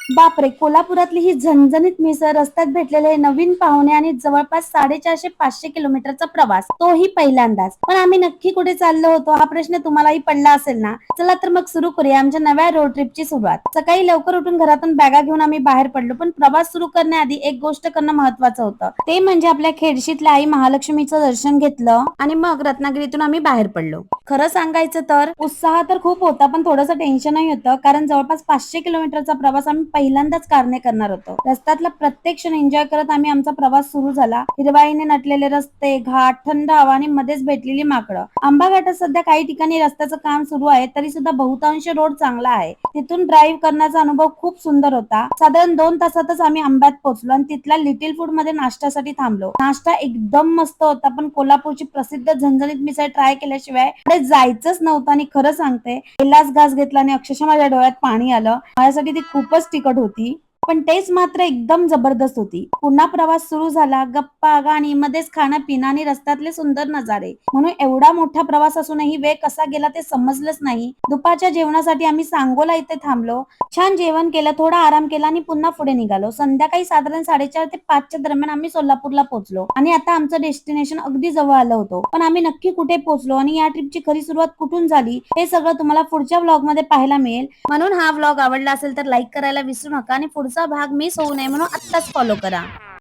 बापरे, कोल्हापुरातली ही झणझणीत मिसळ, रस्त्यात भेटलेले नवीन पाहुणे आणि जवळपास 450-500 किलोमीटरचा प्रवास, तोही पहिल्यांदाच. पण आम्ही नक्की कुठे चाललो होतो हा प्रश्न तुम्हालाही पडला असेल ना? चला तर मग सुरू करूया आमच्या नव्या रोड ट्रिपची सुरुवात. सकाळी लवकर उठून घरातून बॅगा घेऊन आम्ही बाहेर पडलो, पण प्रवास सुरू करण्याआधी एक गोष्ट करणं महत्वाचं होतं. ते म्हणजे आपल्या खेडशीतल्या आई महालक्ष्मीचं दर्शन घेतलं आणि मग रत्नागिरीतून आम्ही बाहेर पडलो. खरं सांगायचं तर उत्साह तर खूप होता, पण थोडंसं टेन्शनही होतं, कारण जवळपास 500 किलोमीटरचा प्रवास आम्ही पहिल्यांदाच कारने करणार होतो. रस्त्यातला प्रत्येक क्षण एन्जॉय करत आम्ही आमचा प्रवास सुरू झाला. हिरवाईने नटलेले रस्ते, घाट, थंड हवा आणि मध्येच भेटलेली माकडं. आंबा घाटात सध्या काही ठिकाणी रस्त्याचं काम सुरू आहे, तरी सुद्धा बहुतांश रोड चांगला आहे. तिथून ड्राईव्ह करण्याचा अनुभव खूप सुंदर होता. साधारण 2 तासातच आम्ही आंब्यात पोहोचलो आणि तिथल्या लिटिल फूड मध्ये नाश्त्यासाठी थांबलो. नाश्ता एकदम मस्त होता, पण कोल्हापूरची प्रसिद्ध झणझणीत मिसळ ट्राय केल्याशिवाय पुढे जायचंच नव्हतं. आणि खरं सांगते, पहिलाच घास घेतला आणि अक्षरशः माझ्या डोळ्यात पाणी आलं. माझ्यासाठी ती खूपच तिखट होती, पण टेस्ट मात्र एकदम जबरदस्त होती. पुन्हा प्रवास सुरू झाला. गप्पा, गाणी, मध्येच खाणं पिणं आणि रस्त्यातले सुंदर नजारे, म्हणून एवढा मोठा प्रवास असूनही वेळ कसा गेला ते समजलंच नाही. दुपारच्या जेवणासाठी आम्ही सांगोला इथे थांबलो. छान जेवण केलं, थोडा आराम केला आणि पुन्हा पुढे निघालो. संध्याकाळी साधारण 4:30 ते 5च्या दरम्यान आम्ही सोलापूरला पोहोचलो आणि आता आमचं डेस्टिनेशन अगदी जवळ आलं होतं. पण आम्ही नक्की कुठे पोहोचलो आणि या ट्रिपची खरी सुरुवात कुठून झाली हे सगळं तुम्हाला पुढच्या व्लॉग मध्ये पाहायला मिळेल. म्हणून हा व्लॉग आवडला असेल तर लाईक करायला विसरू नका आणि पुढचा भाग मिस होऊ नये म्हणून आत्ताच फॉलो करा.